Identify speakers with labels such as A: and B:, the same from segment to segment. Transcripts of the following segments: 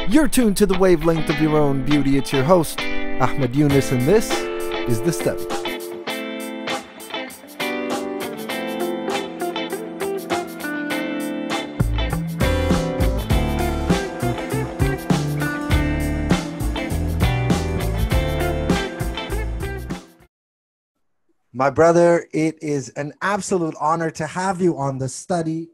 A: You're tuned to the wavelength of your own beauty. It's your host, Ahmed Yunus, and this is The Study. My brother, it is an absolute honor to have you on The Study.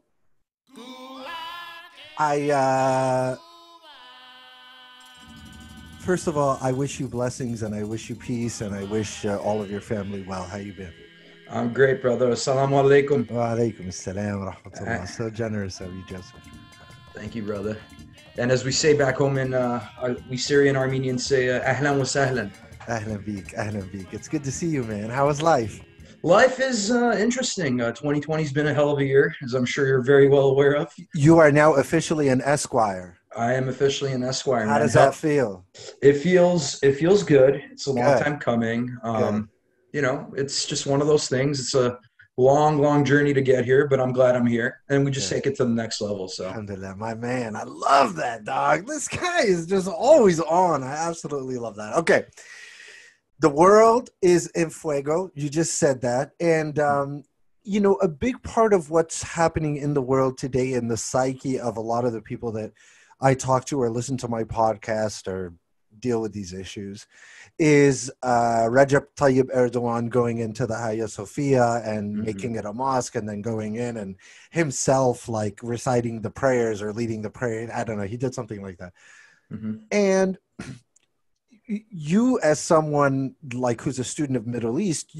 A: First of all, I wish you blessings and I wish you peace and I wish all of your family well. How you been?
B: I'm great, brother. Assalamu alaikum.
A: Wa alaikum assalam wa rahmatullah. So generous of you, Joseph.
B: Thank you, brother. And as we say back home in, we Syrian Armenians say, ahlan wa sahlan.
A: Ahlan beek, ahlan beek. It's good to see you, man. How was life?
B: Life is interesting. 2020's been a hell of a year, as I'm sure you're very well aware of.
A: You are now officially an Esquire.
B: I am officially an Esquire.
A: How does that feel?
B: It feels good. It's a long time coming. You know, it's just one of those things. It's a long journey to get here, but I'm glad I'm here. And we just take it to the next level. So
A: alhamdulillah, my man. I love that, dog. This guy is just always on. I absolutely love that. Okay. The world is en fuego. You just said that. And, you know, a big part of what's happening in the world today in the psyche of a lot of the people that I talk to or listen to my podcast or deal with these issues is Recep Tayyip Erdogan going into the Hagia Sophia and making it a mosque and then going in and himself like reciting the prayers or leading the prayer. I don't know. He did something like that. And you as someone like who's a student of Middle East,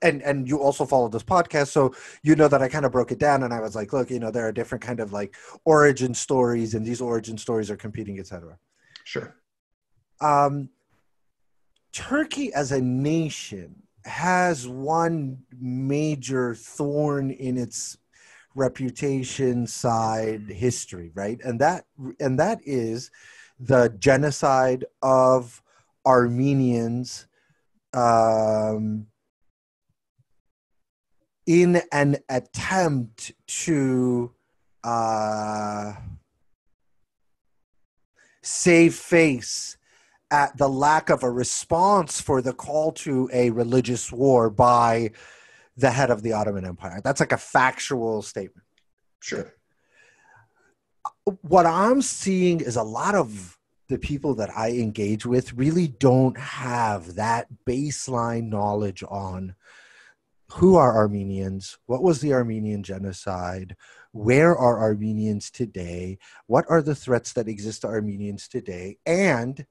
A: and you also follow this podcast, so you know that I kind of broke it down and I was like, look, you know, there are different kind of like origin stories and these origin stories are competing, etc.
B: Sure.
A: Turkey as a nation has one major thorn in its reputation side history, right? And that is the genocide of Armenians in an attempt to save face at the lack of a response for the call to a religious war by the head of the Ottoman Empire. That's like a factual statement.
B: Sure.
A: What I'm seeing is a lot of the people that I engage with really don't have that baseline knowledge on who are Armenians, what was the Armenian genocide, where are Armenians today, what are the threats that exist to Armenians today, and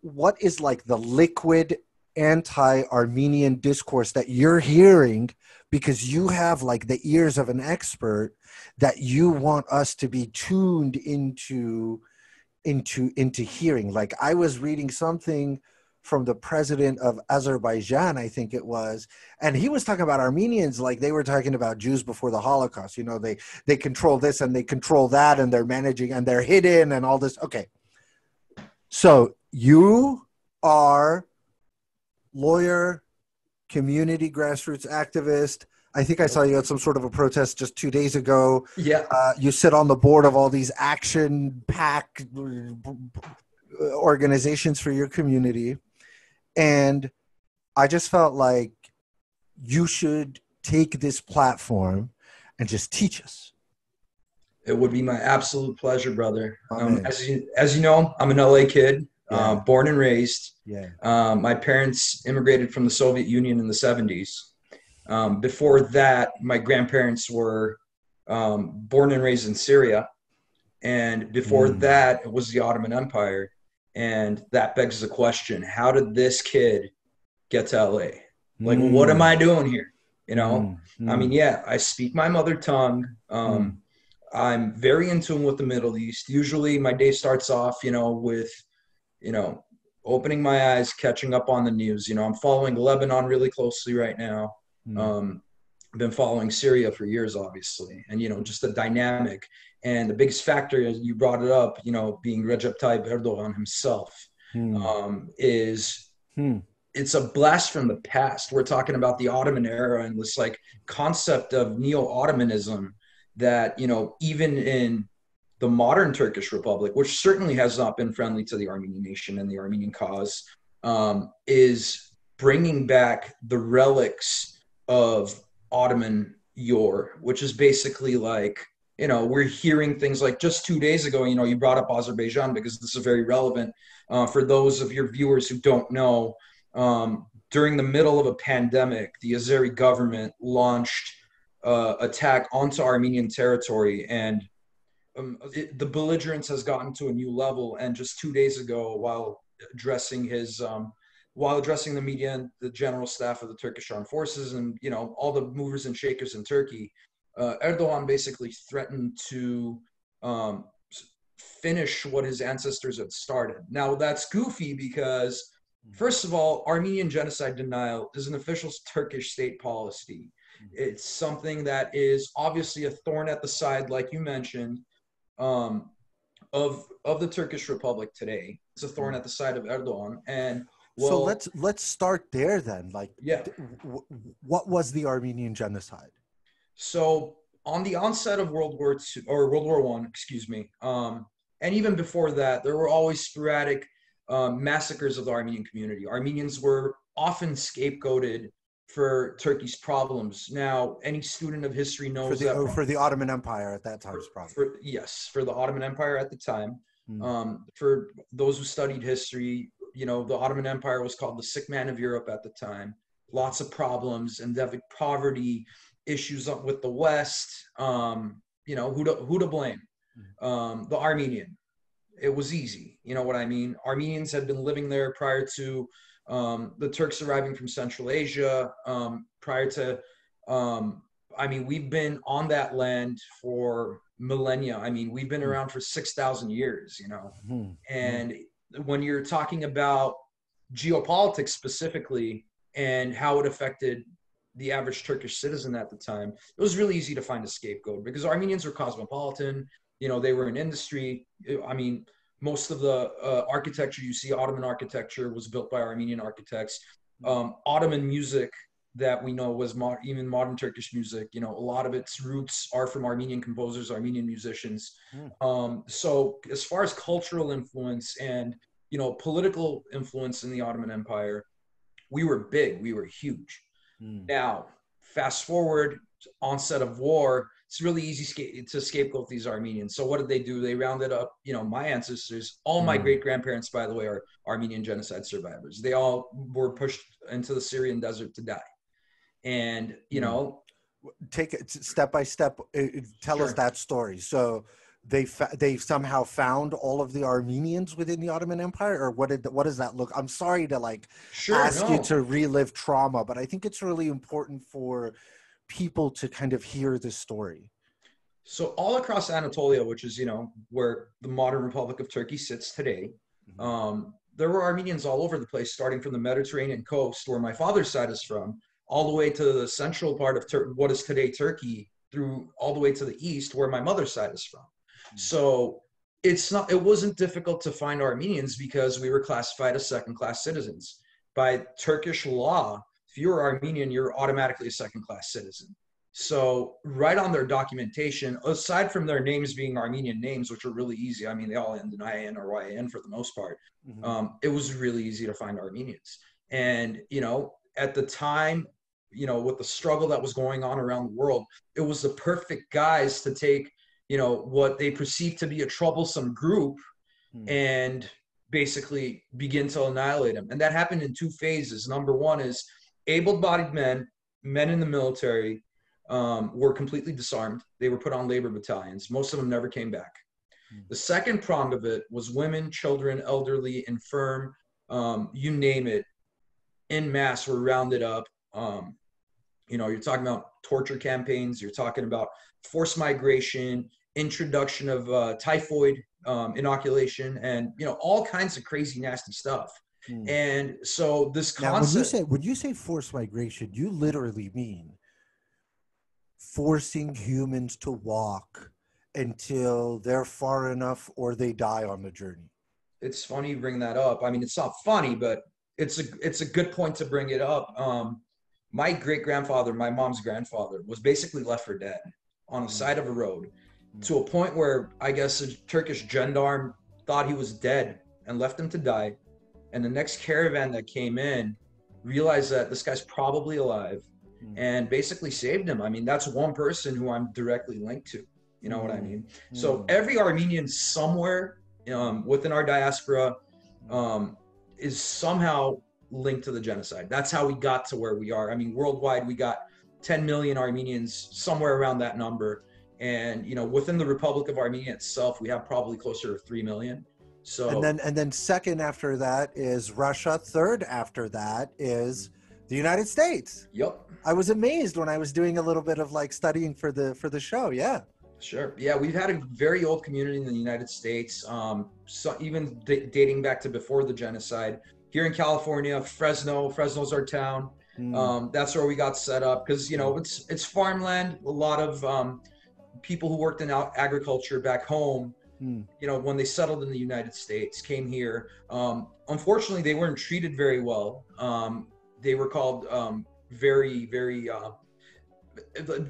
A: what is like the liquid anti-Armenian discourse that you're hearing because you have like the ears of an expert that you want us to be tuned into hearing. Like I was reading something from the president of Azerbaijan, I think it was, and he was talking about Armenians like they were talking about Jews before the Holocaust. You know, they control this and they control that and they're managing and they're hidden and all this. Okay. So you are lawyer, community grassroots activist. I think I saw you at some sort of a protest just 2 days ago.
B: Yeah.
A: You sit on the board of all these action pack organizations for your community. And I just felt like you should take this platform and just teach us.
B: It would be my absolute pleasure, brother. As you know, I'm an LA kid. Born and raised. My parents immigrated from the Soviet Union in the 70s. Before that, my grandparents were born and raised in Syria. And before that, it was the Ottoman Empire. And that begs the question, how did this kid get to LA? Like, what am I doing here? You know? I mean, yeah, I speak my mother tongue. I'm very in tune with the Middle East. Usually my day starts off, you know, with opening my eyes, catching up on the news. You know, I'm following Lebanon really closely right now. I've been following Syria for years, obviously. And, you know, just the dynamic. And the biggest factor, as you brought it up, you know, being Recep Tayyip Erdogan himself, is it's a blast from the past. We're talking about the Ottoman era and this like concept of neo-Ottomanism that, you know, even in the modern Turkish Republic, which certainly has not been friendly to the Armenian nation and the Armenian cause, is bringing back the relics of Ottoman yore, which is basically like, we're hearing things like just 2 days ago, you brought up Azerbaijan because this is very relevant for those of your viewers who don't know. During the middle of a pandemic, the Azeri government launched attack onto Armenian territory, and the belligerence has gotten to a new level. And just 2 days ago, while addressing the media and the general staff of the Turkish armed forces and all the movers and shakers in Turkey, Erdogan basically threatened to finish what his ancestors had started. Now that's goofy because, first of all, Armenian genocide denial is an official Turkish state policy. It's something that is obviously a thorn at the side, like you mentioned, of the Turkish Republic today. It's a thorn at the side of Erdogan. And
A: so let's start there then. Like,
B: yeah,
A: what was the Armenian genocide?
B: So on the onset of World War II or World War I, excuse me, and even before that, there were always sporadic massacres of the Armenian community. Armenians were often scapegoated for Turkey's problems. Now, any student of history knows
A: for the Ottoman Empire at that time's problem.
B: Yes, for the Ottoman Empire at the time. For those who studied history, the Ottoman Empire was called the sick man of Europe at the time. Lots of problems, endemic poverty, issues up with the West. Who to blame? The Armenian. It was easy. You know what I mean? Armenians had been living there prior to the Turks arriving from Central Asia. Prior to, we've been on that land for millennia. We've been around for 6,000 years, and when you're talking about geopolitics specifically and how it affected the average Turkish citizen at the time, it was really easy to find a scapegoat because Armenians were cosmopolitan. They were in industry. Most of the architecture you see, Ottoman architecture, was built by Armenian architects. Ottoman music that we know was even modern Turkish music, a lot of its roots are from Armenian composers, Armenian musicians. So as far as cultural influence and, political influence in the Ottoman Empire, we were big, we were huge. Now, fast forward, onset of war, it's really easy to scapegoat these Armenians. So what did they do? They rounded up, my ancestors. All my great-grandparents, by the way, are Armenian genocide survivors. They all were pushed into the Syrian desert to die. And,
A: take it step by step. Tell us that story. So they somehow found all of the Armenians within the Ottoman Empire, or what does that look? I'm sorry to ask you to relive trauma, but I think it's really important for people to kind of hear this story.
B: So all across Anatolia, which is, where the modern Republic of Turkey sits today, there were Armenians all over the place, starting from the Mediterranean coast, where my father's side is from, all the way to the central part of what is today Turkey, through all the way to the east, where my mother's side is from. So it wasn't difficult to find Armenians because we were classified as second-class citizens. By Turkish law, if you're Armenian, you're automatically a second-class citizen. So right on their documentation, aside from their names being Armenian names, which are really easy, they all end in IN or YN for the most part, it was really easy to find Armenians. And, at the time, with the struggle that was going on around the world, it was the perfect guys to take, what they perceived to be a troublesome group and basically begin to annihilate them. And that happened in two phases. Number one is able-bodied men in the military were completely disarmed. They were put on labor battalions. Most of them never came back. The second prong of it was women, children, elderly, infirm, you name it, en masse were rounded up. You're talking about torture campaigns. You're talking about forced migration, introduction of typhoid inoculation, and all kinds of crazy, nasty stuff. And so this concept.
A: Now, when you say forced migration, you literally mean forcing humans to walk until they're far enough or they die on the journey.
B: It's funny you bring that up. It's not funny, but it's a good point to bring it up. My great-grandfather, my mom's grandfather, was basically left for dead on the side of a road. to a point where I guess a Turkish gendarme thought he was dead and left him to die. And the next caravan that came in realized that this guy's probably alive and basically saved him. I mean, that's one person who I'm directly linked to. You know what I mean? So every Armenian somewhere within our diaspora is somehow linked to the genocide. That's how we got to where we are. I mean, worldwide, we got 10 million Armenians, somewhere around that number. And, you know, within the Republic of Armenia itself, we have probably closer to 3 million. So,
A: and then second after that is Russia. Third after that is the United States.
B: Yep.
A: I was amazed when I was doing a little bit of like studying for the show. Yeah.
B: Sure. Yeah, we've had a very old community in the United States, so even dating back to before the genocide. Here in California, Fresno's our town. That's where we got set up because, you know, it's farmland. A lot of people who worked in agriculture back home, you know, when they settled in the United States, came here. Unfortunately, they weren't treated very well. They were called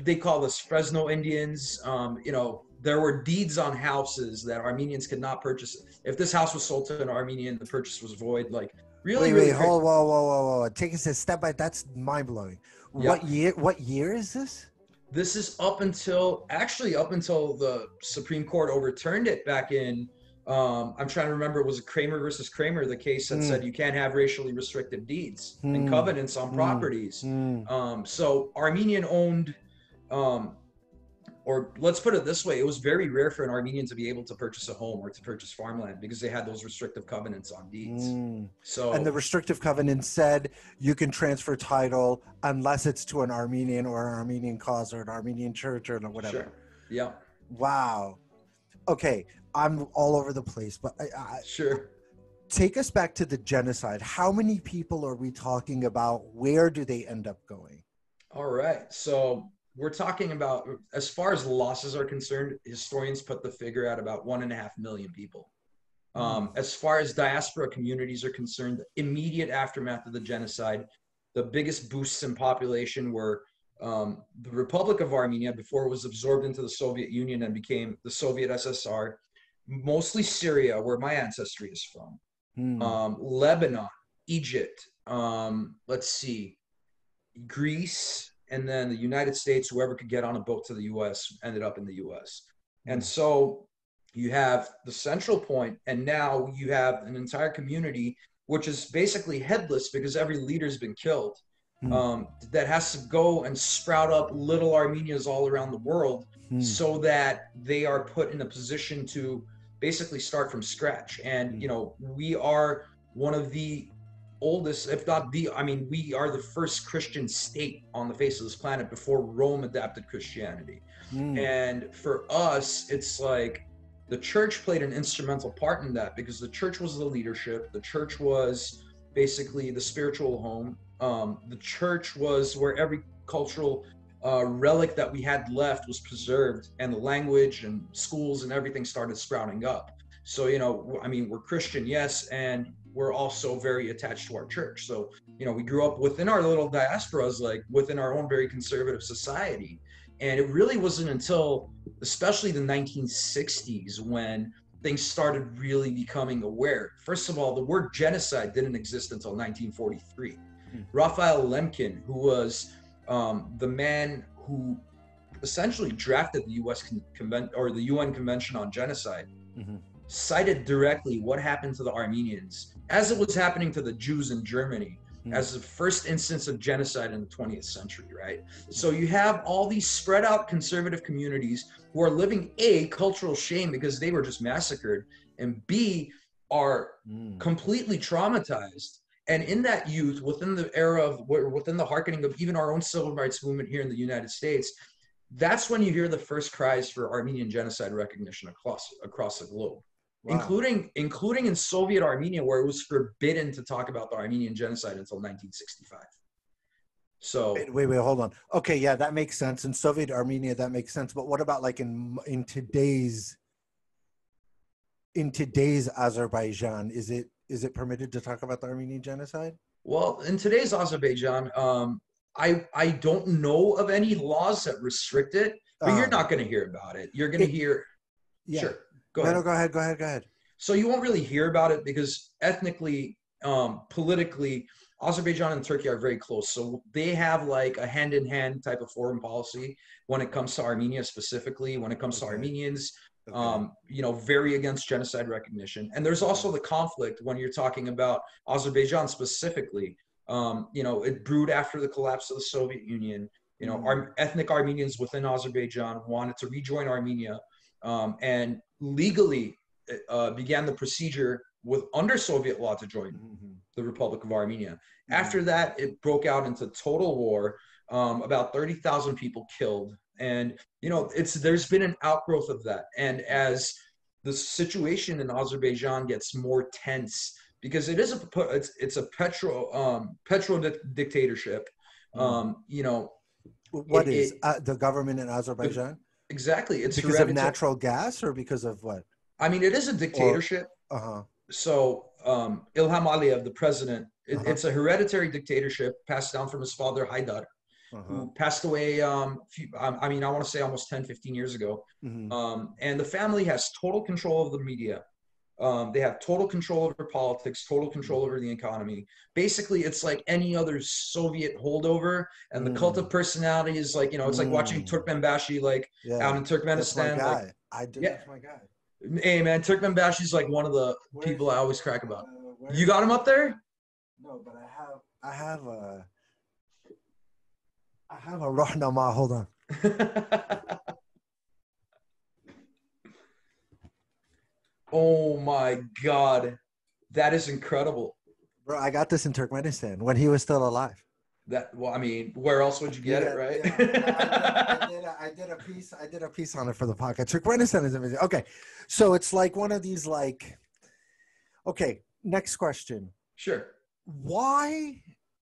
B: they call us Fresno Indians. You know, there were deeds on houses that Armenians could not purchase. If this house was sold to an Armenian, the purchase was void. Like, really,
A: wait, hold, whoa. Take us a step by. That's mind blowing.
B: Yeah.
A: What year is this?
B: This is up until the Supreme Court overturned it back in. I'm trying to remember. Was it Kramer versus Kramer? The case that said you can't have racially restrictive deeds and covenants on properties. So Armenian owned, or let's put it this way, it was very rare for an Armenian to be able to purchase a home or to purchase farmland because they had those restrictive covenants on deeds. So,
A: and the restrictive covenant said you can transfer title unless it's to an Armenian or an Armenian cause or an Armenian church or whatever.
B: Sure. Yeah.
A: Wow. Okay, I'm all over the place, but
B: sure.
A: Take us back to the genocide. How many people are we talking about? Where do they end up going?
B: All right. So we're talking about, as far as losses are concerned, historians put the figure at about 1.5 million people. As far as diaspora communities are concerned, the immediate aftermath of the genocide, the biggest boosts in population were the Republic of Armenia, before it was absorbed into the Soviet Union and became the Soviet SSR, mostly Syria, where my ancestry is from, Lebanon, Egypt, let's see, Greece, and then the United States. Whoever could get on a boat to the U.S. ended up in the U.S. And so you have the central point, and now you have an entire community which is basically headless because every leader's been killed. That has to go and sprout up little Armenias all around the world so that they are put in a position to basically start from scratch. And, you know, we are one of the oldest, if not the, I mean, we are the first Christian state on the face of this planet before Rome adapted Christianity. And for us, it's like the church played an instrumental part in that because the church was the leadership. The church was basically the spiritual home. The church was where every cultural relic that we had left was preserved, and the language and schools and everything started sprouting up. So, you know, I mean, we're Christian, yes, and we're also very attached to our church. So, you know, we grew up within our little diasporas, like within our own very conservative society. And it really wasn't until, especially the 1960s, when things started really becoming aware. First of all, the word genocide didn't exist until 1943. Raphael Lemkin, who was the man who essentially drafted the the UN Convention on Genocide, cited directly what happened to the Armenians as it was happening to the Jews in Germany as the first instance of genocide in the 20th century, right? So you have all these spread out conservative communities who are living A, cultural shame because they were just massacred, and B, are completely traumatized. And in that youth, within the era of, within the hearkening of even our own civil rights movement here in the United States, that's when you hear the first cries for Armenian genocide recognition across the globe. Wow. Including in Soviet Armenia, where it was forbidden to talk about the Armenian genocide until 1965. So
A: wait, hold on. Okay, yeah, that makes sense. In Soviet Armenia, that makes sense. But what about like in today's Azerbaijan? Is it permitted to talk about the Armenian genocide?
B: Well, in today's Azerbaijan, I don't know of any laws that restrict it, but you're not going to hear about it. You're going to hear.
A: Yeah.
B: Sure. Go ahead.
A: No, go ahead.
B: So you won't really hear about it because ethnically, politically, Azerbaijan and Turkey are very close. So they have like a hand-in-hand type of foreign policy when it comes to Armenia specifically, when it comes to Armenians, very against genocide recognition. And there's also the conflict when you're talking about Azerbaijan specifically. It brewed after the collapse of the Soviet Union. Ethnic Armenians within Azerbaijan wanted to rejoin Armenia and legally began the procedure under Soviet law to join the Republic of Armenia. After that, it broke out into total war, about 30,000 people killed. And, there's been an outgrowth of that. And as the situation in Azerbaijan gets more tense, because it's a petro dictatorship,
A: What is the government in Azerbaijan?
B: Exactly. It's
A: because of natural gas or because of what?
B: I mean, it is a dictatorship. So Ilham Aliyev, the president, it's a hereditary dictatorship passed down from his father, Haidar, who passed away, I want to say almost 10, 15 years ago. And the family has total control of the media. They have total control over politics, total control over the economy. Basically, it's like any other Soviet holdover, and the cult of personality is like, it's like watching Turkmenbashi out in Turkmenistan.
A: That's my guy. That's my guy.
B: Hey, man, Turkmenbashi is like one of the people I always crack about. You got him up there?
A: No, but I have a Rahnama. Hold on.
B: Oh my God, that is incredible,
A: bro! I got this in Turkmenistan when he was still alive.
B: Where else would you get it, right?
A: Yeah. I did a piece on it for the podcast. Turkmenistan is amazing. Okay, so it's like one of these Okay, next question.
B: Sure.
A: Why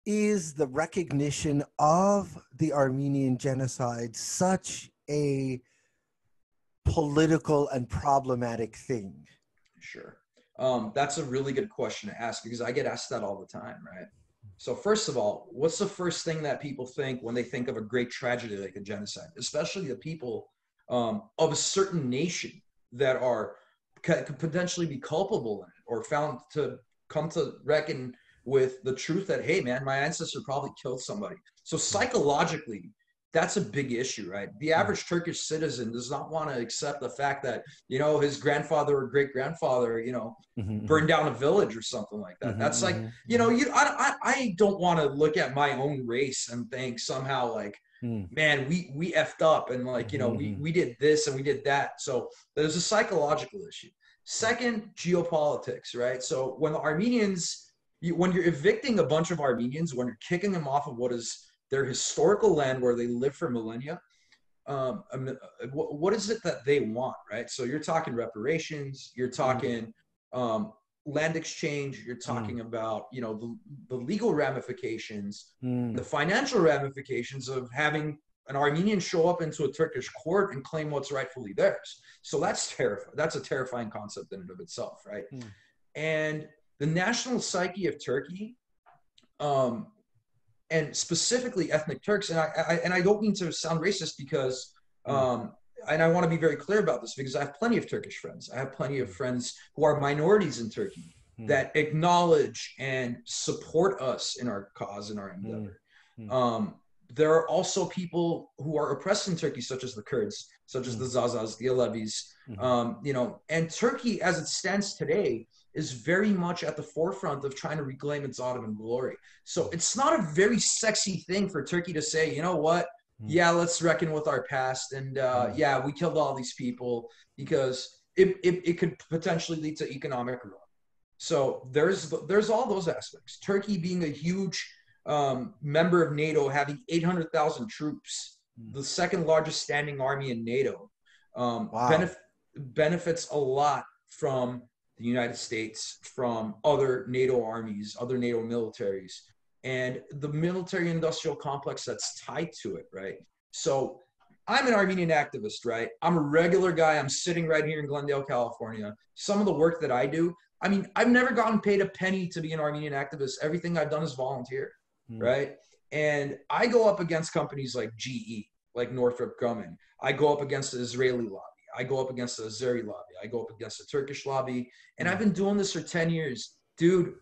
A: is the recognition of the Armenian genocide such a political and problematic thing?
B: Sure. That's a really good question to ask because I get asked that all the time, right? So first of all, what's the first thing that people think when they think of a great tragedy like a genocide, especially the people of a certain nation that could potentially be culpable in it or found to come to reckon with the truth that, hey, man, my ancestor probably killed somebody. So psychologically, that's a big issue, right? The average Turkish citizen does not want to accept the fact that, his grandfather or great-grandfather, burned down a village or something like that. That's like, I don't want to look at my own race and think somehow like, man, we effed up and we did this and we did that. So there's a psychological issue. Second, geopolitics, right? So when the Armenians, when you're evicting a bunch of Armenians, when you're kicking them off of what is their historical land where they lived for millennia, what is it that they want, right? So you're talking reparations, you're talking land exchange, you're talking about, the legal ramifications, the financial ramifications of having an Armenian show up into a Turkish court and claim what's rightfully theirs. So that's terrifying. That's a terrifying concept in and of itself, right? And the national psyche of Turkey, and specifically ethnic Turks, and I don't mean to sound racist because, and I want to be very clear about this because I have plenty of Turkish friends. I have plenty of friends who are minorities in Turkey that acknowledge and support us in our cause, in our endeavor. There are also people who are oppressed in Turkey, such as the Kurds, such as the Zazas, the Alevis, and Turkey as it stands today is very much at the forefront of trying to reclaim its Ottoman glory. So it's not a very sexy thing for Turkey to say, you know what? Yeah, let's reckon with our past. And we killed all these people because it could potentially lead to economic ruin. So there's all those aspects. Turkey being a huge member of NATO, having 800,000 troops, the second largest standing army in NATO, benefits a lot from the United States, from other NATO armies, other NATO militaries, and the military-industrial complex that's tied to it, right? So I'm an Armenian activist, right? I'm a regular guy. I'm sitting right here in Glendale, California. Some of the work that I do, I've never gotten paid a penny to be an Armenian activist. Everything I've done is volunteer, right? And I go up against companies like GE, like Northrop Grumman. I go up against the Israeli lobby. I go up against the Azeri lobby. I go up against the Turkish lobby. And I've been doing this for 10 years. Dude,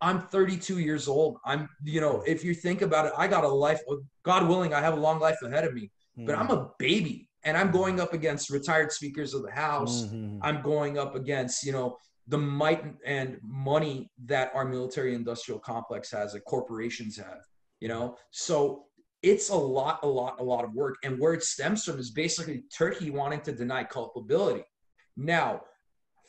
B: I'm 32 years old. If you think about it, I got a life, God willing, I have a long life ahead of me, but I'm a baby and I'm going up against retired speakers of the House. I'm going up against, the might and money that our military industrial complex has, that corporations have, so it's a lot of work. And where it stems from is basically Turkey wanting to deny culpability. Now,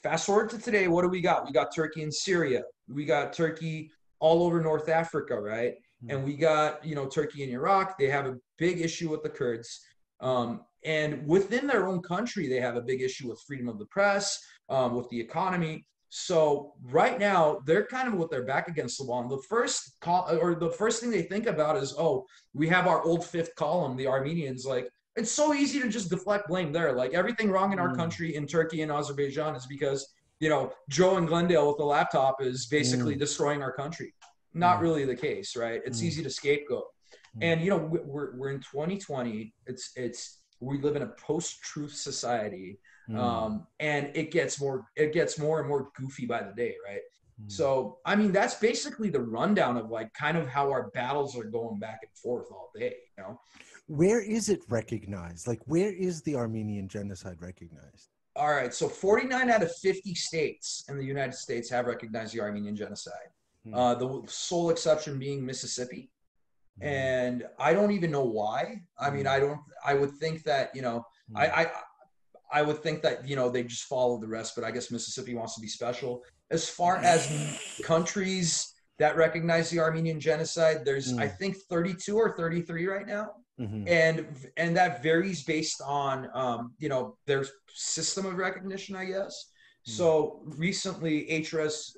B: fast forward to today, what do we got? We got Turkey in Syria. We got Turkey all over North Africa, right? And we got, Turkey in Iraq. They have a big issue with the Kurds. And within their own country, they have a big issue with freedom of the press, with the economy. So right now, they're kind of with their back against the wall. And the first thing they think about is, oh, we have our old fifth column, the Armenians. Like, it's so easy to just deflect blame there. Like, everything wrong in our country, in Turkey and Azerbaijan, is because, Joe in Glendale with a laptop is basically destroying our country. Not really the case, right? It's easy to scapegoat. And, we're in 2020. We live in a post-truth society. And it gets more and more goofy by the day, right? So, I mean, that's basically the rundown of like kind of how our battles are going back and forth all day,
A: Where is it recognized? Like, where is the Armenian genocide recognized?
B: All right, so 49 out of 50 states in the United States have recognized the Armenian genocide. The sole exception being Mississippi. And I don't even know why. I mean, I would think that, I would think that, they just follow the rest, but I guess Mississippi wants to be special. As far as countries that recognize the Armenian genocide, there's, I think, 32 or 33 right now. And that varies based on, their system of recognition, I guess. So recently, HRS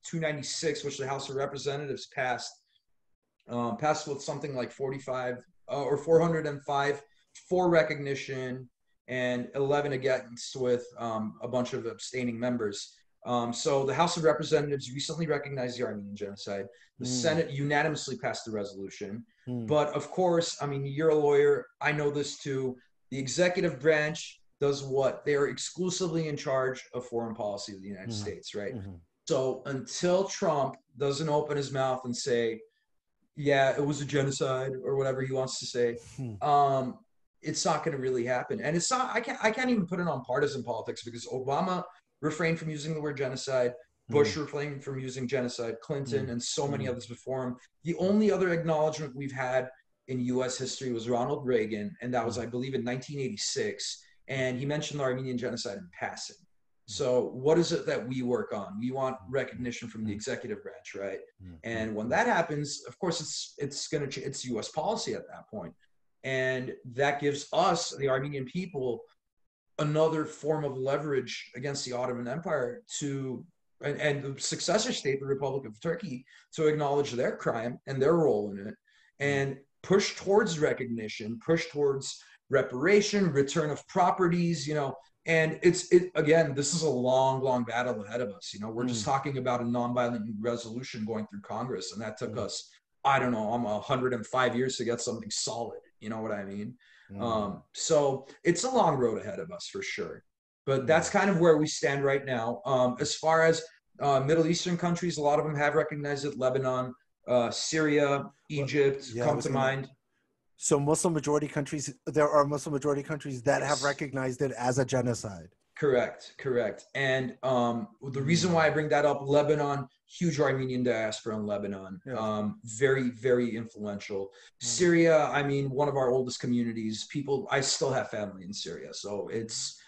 B: 296, which the House of Representatives passed with something like 45 or 405 for recognition, and 11 against, with a bunch of abstaining members. So the House of Representatives recently recognized the Armenian genocide. The Senate unanimously passed the resolution. But of course, I mean, you're a lawyer. I know this too. The executive branch does what? They are exclusively in charge of foreign policy of the United States, right? So until Trump doesn't open his mouth and say, yeah, it was a genocide, or whatever he wants to say, it's not going to really happen. And it's not, I can't even put it on partisan politics, because Obama refrained from using the word genocide, Bush refrained from using genocide, Clinton, and so many others before him. The only other acknowledgement we've had in U.S. history was Ronald Reagan, and that was, I believe, in 1986. And he mentioned the Armenian genocide in passing. So what is it that we work on? We want recognition from the executive branch, right? And when that happens, of course, it's U.S. policy at that point. And that gives us, the Armenian people, another form of leverage against the Ottoman Empire and the successor state, the Republic of Turkey, to acknowledge their crime and their role in it, and push towards recognition, push towards reparation, return of properties, and again, this is a long battle ahead of us. We're just talking about a nonviolent resolution going through Congress, and that took us, I don't know, 105 years to get something solid. You know what I mean? So it's a long road ahead of us for sure. But that's kind of where we stand right now. As far as Middle Eastern countries, a lot of them have recognized it. Lebanon, Syria, Egypt come to mind.
A: So there are Muslim majority countries that have recognized it as a genocide.
B: Correct. And the reason why I bring that up, Lebanon, huge Armenian diaspora in Lebanon, very, very influential. Syria, I mean, one of our oldest communities. I still have family in Syria, so it's,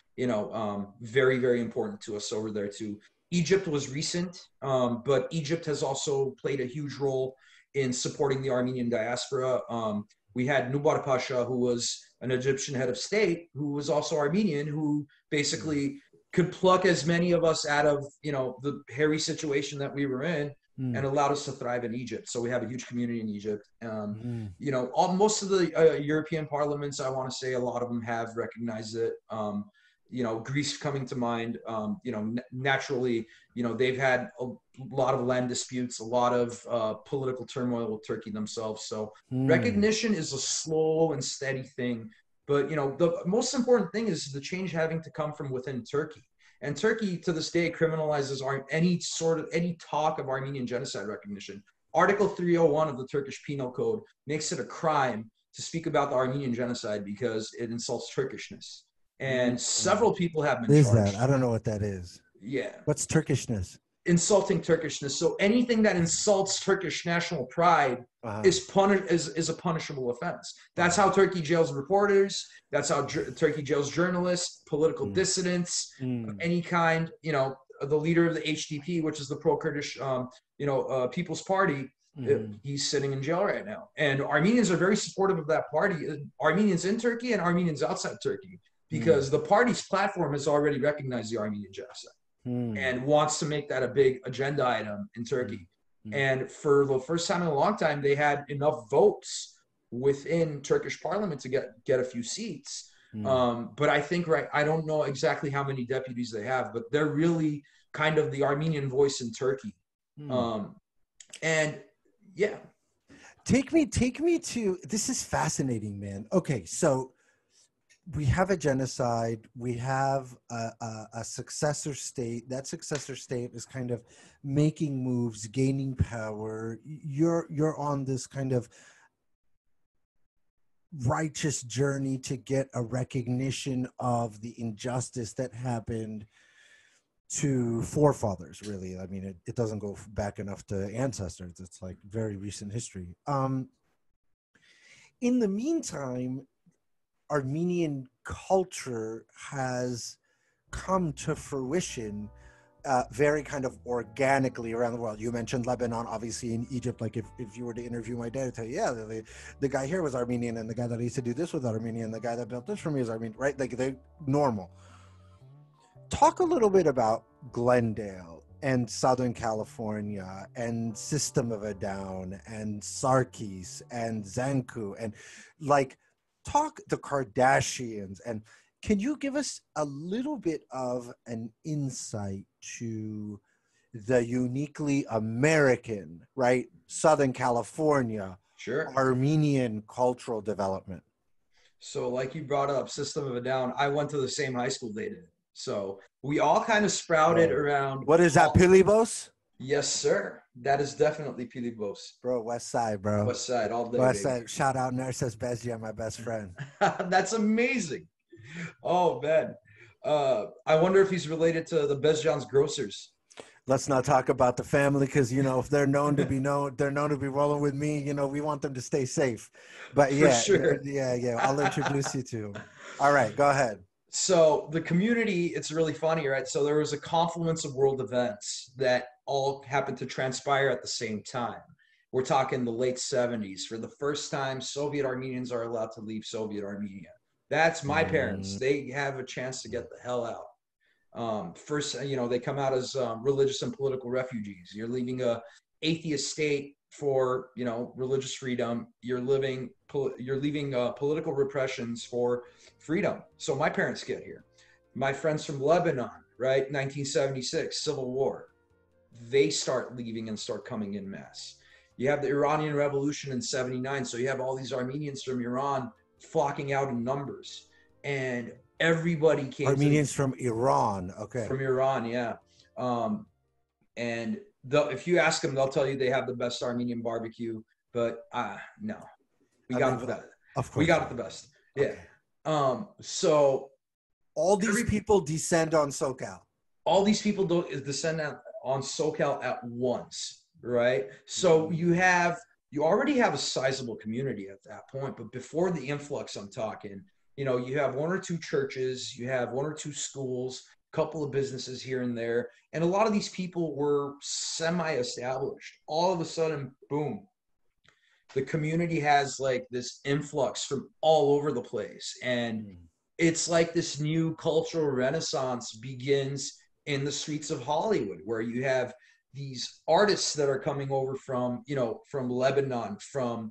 B: very, very important to us over there too. Egypt was recent, but Egypt has also played a huge role in supporting the Armenian diaspora. We had Nubar Pasha, who was an Egyptian head of state, who was also Armenian, who basically could pluck as many of us out of, the hairy situation that we were in, and allowed us to thrive in Egypt. So we have a huge community in Egypt. Most of the European parliaments, I want to say a lot of them have recognized it. Greece coming to mind. Naturally, they've had a lot of land disputes, a lot of political turmoil with Turkey themselves. So recognition is a slow and steady thing. But, the most important thing is the change having to come from within Turkey. And Turkey, to this day, criminalizes any talk of Armenian genocide recognition. Article 301 of the Turkish Penal Code makes it a crime to speak about the Armenian genocide because it insults Turkishness. And several people have been charged.
A: What is that? I don't know what that is.
B: Yeah.
A: What's Turkishness?
B: Insulting Turkishness. So anything that insults Turkish national pride is a punishable offense. That's how Turkey jails reporters. That's how Turkey jails journalists, political dissidents, any kind. The leader of the HDP, which is the pro-Kurdish, People's Party. He's sitting in jail right now. And Armenians are very supportive of that party. Armenians in Turkey and Armenians outside Turkey. Because the party's platform has already recognized the Armenian genocide and wants to make that a big agenda item in Turkey. And for the first time in a long time, they had enough votes within Turkish parliament to get a few seats. But I think, I don't know exactly how many deputies they have, but they're really kind of the Armenian voice in Turkey. And yeah.
A: Take me to, this is fascinating, man. Okay, so we have a genocide. We have a successor state. That successor state is kind of making moves, gaining power. You're on this kind of righteous journey to get a recognition of the injustice that happened to forefathers, really. I mean, it doesn't go back enough to ancestors. It's like very recent history. In the meantime, Armenian culture has come to fruition very kind of organically around the world. You mentioned Lebanon, obviously in Egypt. Like if you were to interview my dad, I'd tell you, yeah, the guy here was Armenian, and the guy that I used to do this with Armenian, and the guy that built this for me is Armenian, right? Like they're normal. Talk a little bit about Glendale and Southern California and System of a Down and Sarkis and Zanko and like talk the Kardashians. And can you give us a little bit of an insight to the uniquely American, right, Southern California, Armenian cultural development?
B: So like you brought up System of a Down, I went to the same high school they did. So we all kind of sprouted around.
A: What is that, Pilibos?
B: Yes, sir. That is definitely Pilibos.
A: Bro, West Side, bro.
B: West Side, all day.
A: West Side. Shout out Nurses Bezdjians, my best friend.
B: That's amazing. Oh, man. I wonder if he's related to the Bezdjians grocers.
A: Let's not talk about the family because, if they're known to be rolling with me, we want them to stay safe. But yeah,
B: sure.
A: Yeah. I'll introduce you to them. All right, go ahead.
B: So the community, it's really funny, right? So there was a confluence of world events that all happened to transpire at the same time. We're talking the late 70s. For the first time, Soviet Armenians are allowed to leave Soviet Armenia. That's my parents. They have a chance to get the hell out. First, they come out as religious and political refugees. You're leaving a atheist state for, religious freedom. You're leaving political repressions for freedom. So my parents get here. My friends from Lebanon, right? 1976, Civil War. They start leaving and start coming in mass. You have the Iranian Revolution in 79. So you have all these Armenians from Iran flocking out in numbers. And everybody came.
A: Armenians from Iran. Okay.
B: From Iran, yeah. And if you ask them, they'll tell you they have the best Armenian barbecue. But no. We got it the best. Yeah.
A: Okay.
B: So
A: all these people descend on SoCal.
B: All these people descend on SoCal at once, right? So you already have a sizable community at that point, but before the influx, I'm talking, you have one or two churches, you have one or two schools, a couple of businesses here and there, and a lot of these people were semi-established. All of a sudden, boom. The community has like this influx from all over the place. And it's like this new cultural renaissance begins in the streets of Hollywood, where you have these artists that are coming over from Lebanon, from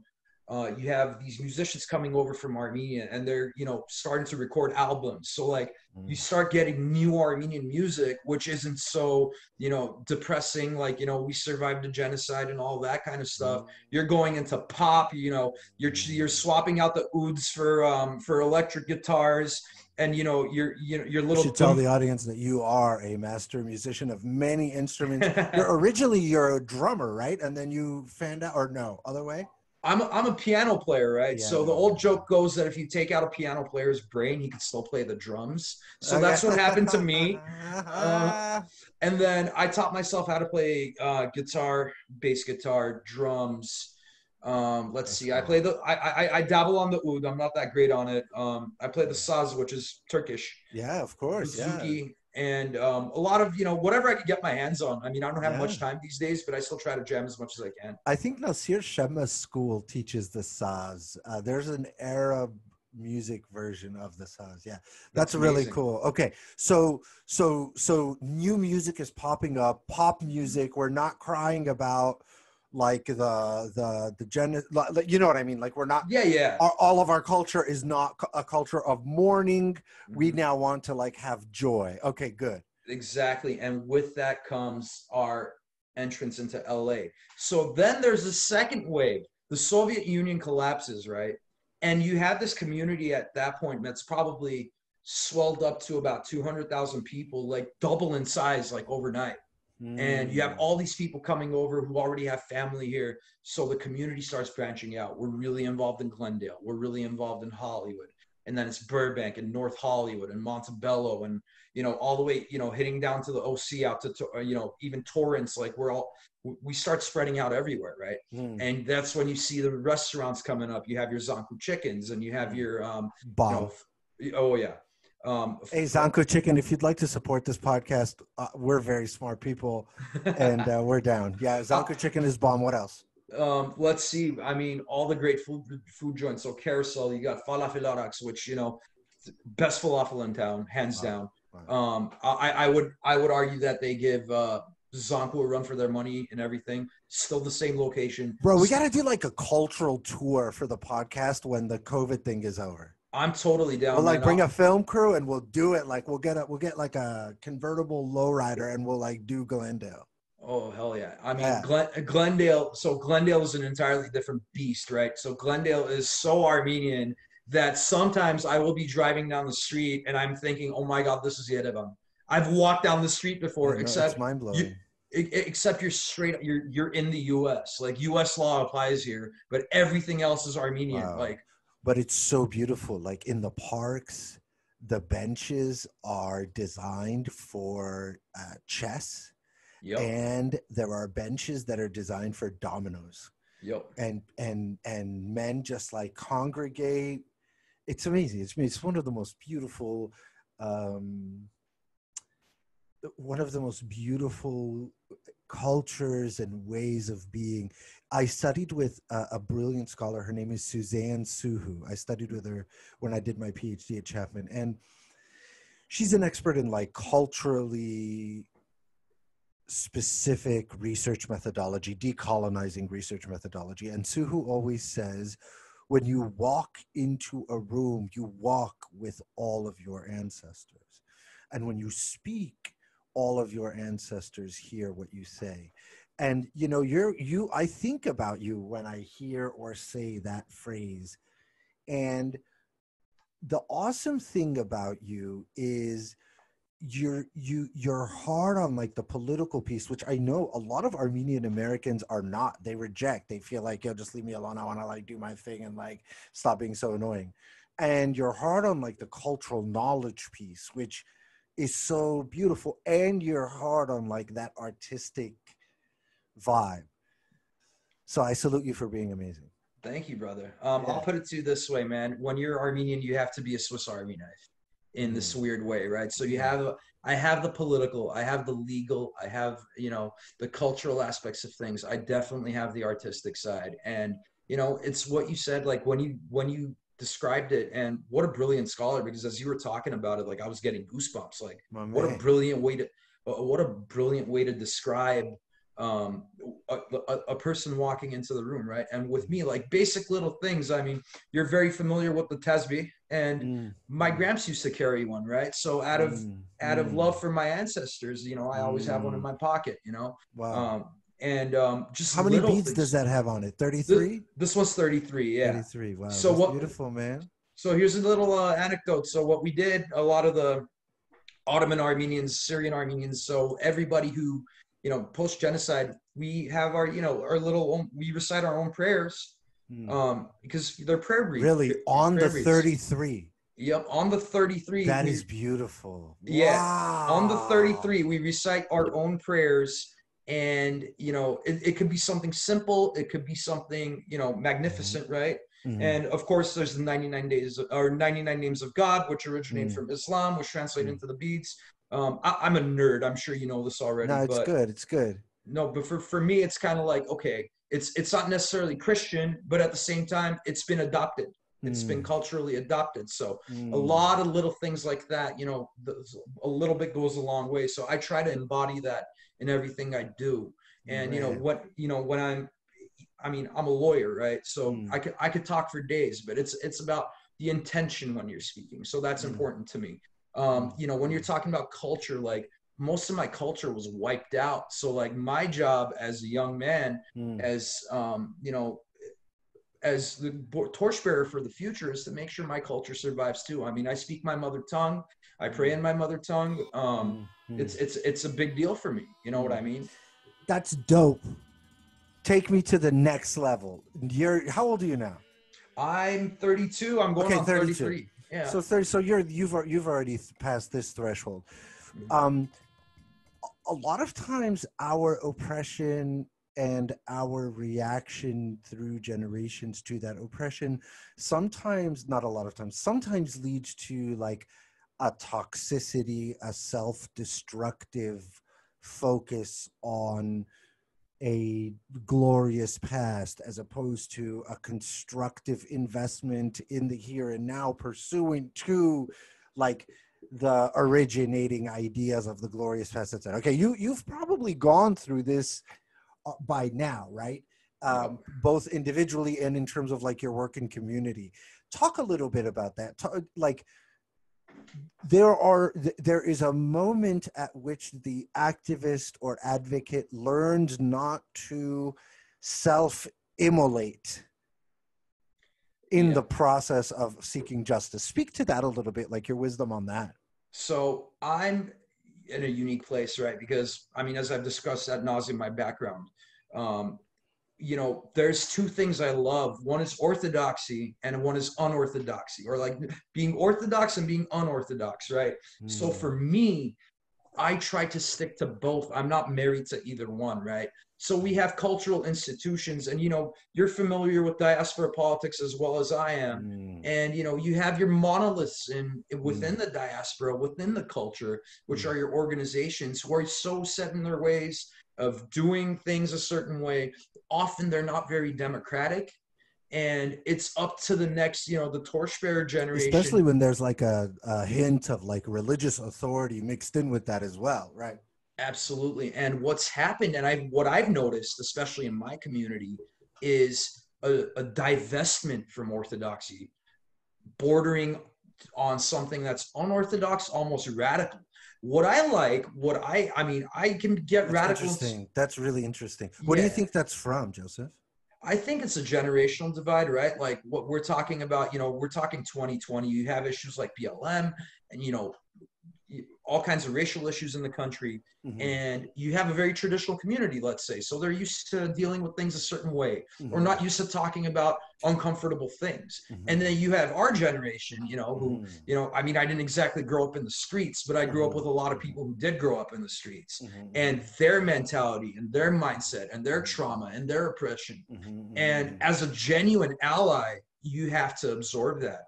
B: you have these musicians coming over from Armenia, and they're, you know, starting to record albums. So like you start getting new Armenian music, which isn't so, you know, depressing. Like, you know, we survived a genocide and all that kind of stuff. You're going into pop. You know, you're swapping out the ouds for electric guitars, and you know your little.
A: You should tell the audience that you are a master musician of many instruments. You're a drummer, right? And then you fanned out, or no, other way?
B: I'm a piano player, right? Yeah, so the old joke goes that if you take out a piano player's brain, he can still play the drums. So that's what happened to me. And then I taught myself how to play guitar, bass guitar, drums. Let's see. Cool. I dabble on the oud. I'm not that great on it. I play the saz, which is Turkish.
A: Yeah, of course.
B: Bouzouki, and a lot of, you know, whatever I could get my hands on. I mean, I don't have much time these days, but I still try to jam as much as I can.
A: I think Nasir Shema's school teaches the saz. There's an Arab music version of the saz. Yeah, that's really cool. Okay, so new music is popping up. Pop music. We're not crying about like the you know what I mean? Like we're not.
B: Yeah.
A: All of our culture is not a culture of mourning. We now want to like have joy. Okay, good.
B: Exactly, and with that comes our entrance into LA. So then there's a second wave. The Soviet Union collapses, right? And you have this community at that point that's probably swelled up to about 200,000 people, like double in size, like overnight. And you have all these people coming over who already have family here. So the community starts branching out. We're really involved in Glendale. We're really involved in Hollywood. And then it's Burbank and North Hollywood and Montebello and, you know, all the way, you know, hitting down to the OC out to you know, even Torrance. Like we start spreading out everywhere, right? And that's when you see the restaurants coming up. You have your Zanko chickens and you have your,
A: bomb.
B: You know, oh, yeah.
A: Hey, Zanko Chicken, if you'd like to support this podcast, we're very smart people and we're down. Yeah, Zanko Chicken is bomb. What else?
B: Let's see. I mean, all the great food joints. So Carousel, you got Falafel Araks, which, you know, best falafel in town, hands down. Wow. I would argue that they give Zanko a run for their money and everything. Still the same location.
A: Bro, we got to do like a cultural tour for the podcast when the COVID thing is over.
B: I'm totally down.
A: We'll like bring a film crew and we'll do it. Like we'll get like a convertible lowrider and we'll like do Glendale.
B: Oh, hell yeah. I mean, Glendale. So Glendale is an entirely different beast, right? So Glendale is so Armenian that sometimes I will be driving down the street and I'm thinking, oh my God, this is Yerevan. I've walked down the street before, except
A: it's mind blowing.
B: Except you're in the US. Like US law applies here, but everything else is Armenian.
A: Wow.
B: Like,
A: but it's so beautiful. Like in the parks, the benches are designed for chess. Yep. And there are benches that are designed for dominoes.
B: Yep.
A: And men just like congregate. It's amazing. It's one of the most beautiful cultures and ways of being. I studied with a brilliant scholar. Her name is Suzanne Suhu. I studied with her when I did my PhD at Chapman. And she's an expert in like culturally specific research methodology, decolonizing research methodology. And Suhu always says, when you walk into a room, you walk with all of your ancestors. And when you speak, all of your ancestors hear what you say. And, you know, I think about you when I hear or say that phrase. And the awesome thing about you is you're hard on like the political piece, which I know a lot of Armenian Americans are not. They reject. They feel like, yo, just leave me alone. I want to like do my thing and like stop being so annoying. And you're hard on like the cultural knowledge piece, which is so beautiful. And you're hard on like that artistic vibe. So I salute you for being amazing.
B: Thank you, brother. I'll put it to you this way, man. When you're Armenian, you have to be a Swiss Army knife in this weird way, right? So I have the political, I have the legal, I have, you know, the cultural aspects of things. I definitely have the artistic side. And, you know, it's what you said, like when you described it, and what a brilliant scholar, because as you were talking about it, like I was getting goosebumps, like what a brilliant way to describe a person walking into the room, right? And with me, like basic little things. I mean, you're very familiar with the tesbih, and my gramps used to carry one, right? So out of love for my ancestors, you know, I always have one in my pocket, you know.
A: Wow.
B: Just
A: how many beads
B: things.
A: does that have on it? 33.
B: This was 33. Yeah,
A: 33. Wow.
B: So
A: that's beautiful, man.
B: So here's a little anecdote. So what we did, a lot of the Ottoman Armenians, Syrian Armenians, so everybody who, you know, post-genocide, we have our, you know, our little, we recite our own prayers because they're prayer reads.
A: Really? On the 33?
B: Yep, on the 33.
A: That is beautiful.
B: Yeah,
A: wow.
B: On the 33, we recite our own prayers. And, you know, it could be something simple. It could be something, you know, magnificent, right? And of course, there's the 99 names of God, which originated from Islam, which translate into the beads. I'm a nerd. I'm sure you know this already.
A: No, it's good. It's good.
B: No, but for me, it's kind of like, okay, it's not necessarily Christian, but at the same time, it's been adopted. It's been culturally adopted. So a lot of little things like that, you know, a little bit goes a long way. So I try to embody that in everything I do. And, I'm a lawyer, right? So I could talk for days, but it's about the intention when you're speaking. So that's important to me. You know, when you're talking about culture, like most of my culture was wiped out. So like my job as a young man, as, you know, as the torchbearer for the future is to make sure my culture survives too. I mean, I speak my mother tongue. I pray in my mother tongue. It's a big deal for me. You know what I mean?
A: That's dope. Take me to the next level. How old are you now?
B: I'm 32. I'm going on
A: 32.
B: 33. Yeah.
A: So 30. So you've already passed this threshold. A lot of times our oppression and our reaction through generations to that oppression sometimes, not a lot of times, sometimes leads to like a toxicity, a self-destructive focus on a glorious past as opposed to a constructive investment in the here and now, pursuant to like the originating ideas of the glorious past, etc. Okay, you've probably gone through this by now, right? Both individually and in terms of like your work in community. Talk a little bit about that. There is a moment at which the activist or advocate learns not to self-immolate in the process of seeking justice. Speak to that a little bit, like your wisdom on that.
B: So I'm in a unique place, right? Because I mean, as I've discussed ad nauseum, my background, you know, there's two things I love. One is orthodoxy and one is unorthodoxy, or like being orthodox and being unorthodox, right? So for me, I try to stick to both. I'm not married to either one, right? So we have cultural institutions, and, you know, you're familiar with diaspora politics as well as I am. And, you know, you have your monoliths within the diaspora, within the culture, which are your organizations who are so set in their ways of doing things a certain way. Often they're not very democratic. And it's up to the next, you know, the torchbearer generation.
A: Especially when there's like a hint of like religious authority mixed in with that as well, right?
B: Absolutely. And what's happened, and what I've noticed, especially in my community, is a divestment from orthodoxy, bordering on something that's unorthodox, almost radical. I can get radical.
A: Interesting. That's really interesting. What do you think that's from, Joseph?
B: I think it's a generational divide, right? Like what we're talking about, you know, we're talking 2020. You have issues like BLM and, you know, all kinds of racial issues in the country. And you have a very traditional community, let's say. So they're used to dealing with things a certain way, or not used to talking about uncomfortable things. And then you have our generation, you know, who, you know, I mean, I didn't exactly grow up in the streets, but I grew up with a lot of people who did grow up in the streets, and their mentality and their mindset and their trauma and their oppression. And as a genuine ally, you have to absorb that.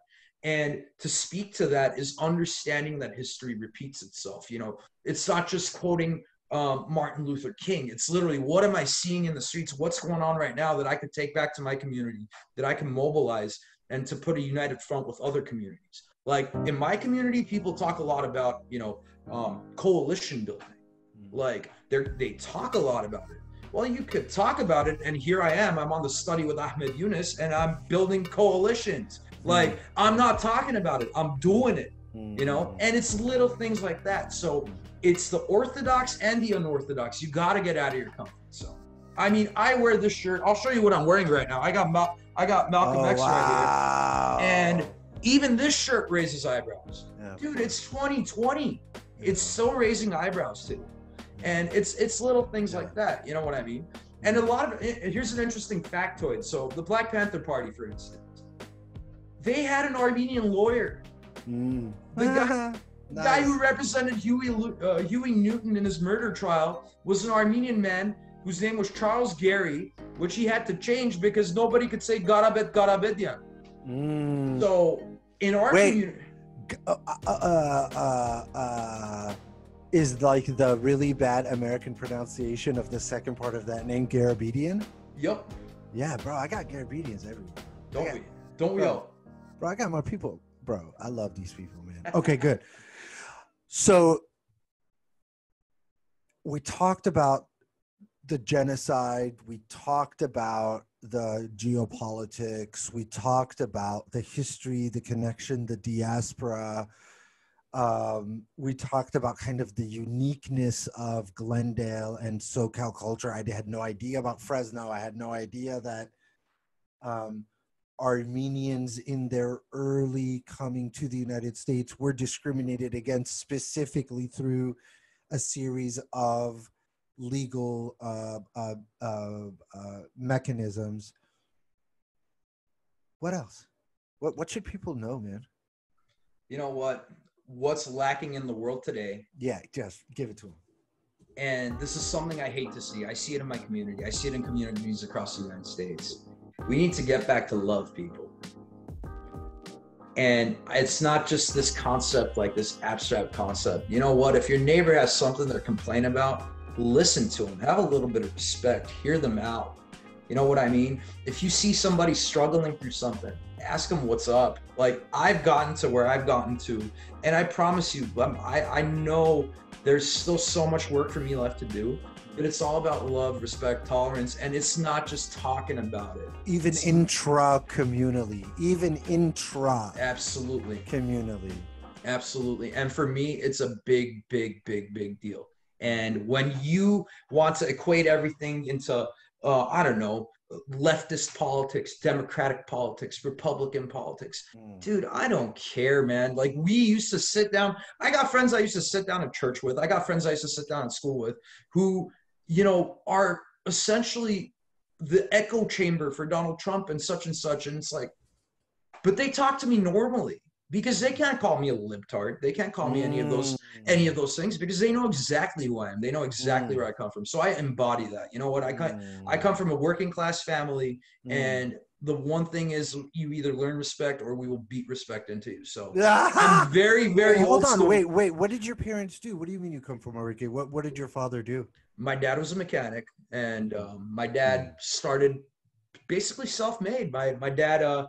B: And to speak to that is understanding that history repeats itself. You know, it's not just quoting Martin Luther King. It's literally, what am I seeing in the streets? What's going on right now that I could take back to my community, that I can mobilize and to put a united front with other communities? Like in my community, people talk a lot about, you know, coalition building. Like they talk a lot about it. Well, you could talk about it, and here I am. I'm on the study with Ahmed Yunus, and I'm building coalitions. Like, I'm not talking about it. I'm doing it, you know? And it's little things like that. So it's the Orthodox and the unorthodox. You got to get out of your comfort zone. I mean, I wear this shirt. I'll show you what I'm wearing right now. I got Malcolm X right here. And even this shirt raises eyebrows. Yeah. Dude, it's 2020. Yeah. It's so raising eyebrows too. And it's little things like that. You know what I mean? And a lot of, here's an interesting factoid. So the Black Panther Party, for instance, they had an Armenian lawyer. The guy who represented Huey Newton in his murder trial was an Armenian man whose name was Charles Gary, which he had to change because nobody could say Gharabedian. So in our community,
A: is like the really bad American pronunciation of the second part of that name Gharabedian?
B: Yep.
A: Yeah, bro, I got Gharabedians everywhere.
B: Don't we all?
A: Bro, I got my people. Bro, I love these people, man. Okay, good. So we talked about the genocide. We talked about the geopolitics. We talked about the history, the connection, the diaspora. We talked about kind of the uniqueness of Glendale and SoCal culture. I had no idea about Fresno. I had no idea that Armenians in their early coming to the United States were discriminated against specifically through a series of legal mechanisms. What else? What should people know, man?
B: You know what? What's lacking in the world today?
A: Yeah, just give it to them.
B: And this is something I hate to see. I see it in my community. I see it in communities across the United States. We need to get back to love people. And it's not just this concept, like this abstract concept. You know what? If your neighbor has something they're complaining about, listen to them. Have a little bit of respect. Hear them out. You know what I mean? If you see somebody struggling through something, ask them what's up. Like, I've gotten to where I've gotten to, and I promise you, I know there's still so much work for me left to do, but it's all about love, respect, tolerance, and it's not just talking about it.
A: Even intra-communally,
B: Absolutely.
A: Communally.
B: Absolutely. And for me, it's a big, big, big, big deal. And when you want to equate everything into, I don't know, leftist politics, Democratic politics, Republican politics, dude, I don't care, man. Like, we used to sit down. I got friends I used to sit down in church with. I got friends I used to sit down in school with who, you know, are essentially the echo chamber for Donald Trump and such and such. And it's like, but they talk to me normally. Because they can't call me a libtard. They can't call me any of those things because they know exactly who I am. They know exactly where I come from. So I embody that. You know what? I come from a working class family, and the one thing is you either learn respect or we will beat respect into you. So I'm very, very
A: Hold on. Wait. What did your parents do? What do you mean you come from a working? What did your father do?
B: My dad was a mechanic, and my dad started basically self-made. My dad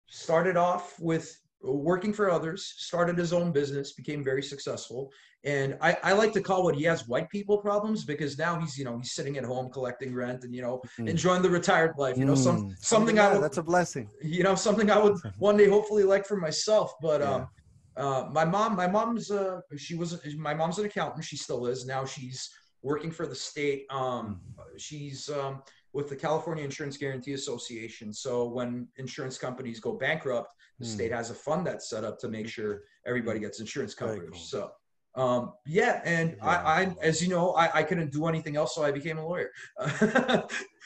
B: started off with working for others, started his own business, became very successful. And I like to call what he has white people problems, because now he's, you know, he's sitting at home collecting rent and, you know, enjoying the retired life, you know, something that's a blessing, you know, something I would one day hopefully like for myself. But my mom's an accountant. She still is. Now she's working for the state. She's with the California Insurance Guarantee Association. So when insurance companies go bankrupt, the state has a fund that's set up to make sure everybody gets insurance coverage. Cool. So, I, as you know, I couldn't do anything else, so I became a lawyer.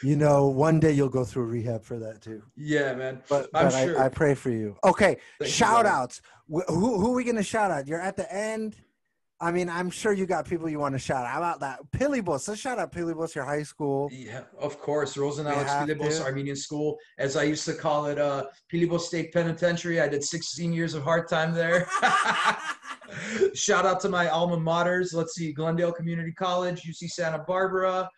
A: You know, one day you'll go through rehab for that too.
B: Yeah, man.
A: But I'm sure. I pray for you. Okay, shout outs. Who are we going to shout out? You're at the end. I mean, I'm sure you got people you want to shout out. How about that? Pilibos. Let's shout out Pilibos, your high school.
B: Yeah, of course. Rosen Alex Pilibos Armenian School. As I used to call it, Pilibos State Penitentiary. I did 16 years of hard time there. Shout out to my alma maters. Let's see, Glendale Community College, UC Santa Barbara,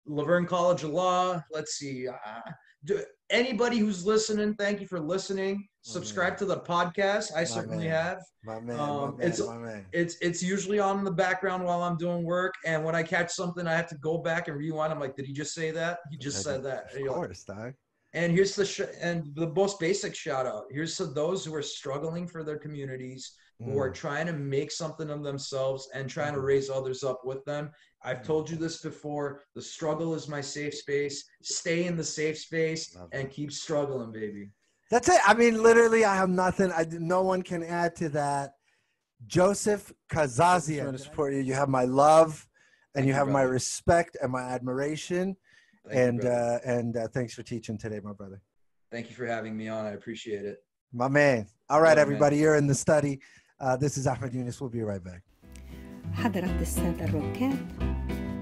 B: Laverne College of Law. Let's see. anybody who's listening, thank you for listening. Subscribe to the podcast. I certainly have.
A: My man.
B: It's usually on in the background while I'm doing work, and when I catch something, I have to go back and rewind. I'm like, did he just say that? He just said that.
A: Of course, dog.
B: And here's the most basic shout out. Here's to those who are struggling for their communities, who are trying to make something of themselves and trying to raise others up with them. I've told you this before. The struggle is my safe space. Stay in the safe space and keep struggling, baby.
A: That's it. I mean, literally, I have nothing. No one can add to that. Joseph Kazazian, I want to support you. You have my love, and you have my respect and my admiration. Thanks for teaching today, my brother.
B: Thank you for having me on. I appreciate it.
A: My man. All right, everybody, you're in the study. This is Ahmed Yunus. We'll be right back.
C: حضرات السادة الركاب،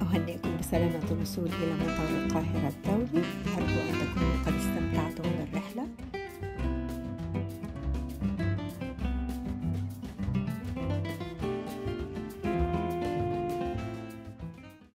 C: أهنئكم بسلامة الوصول إلى مطار القاهرة الدولي. أرجو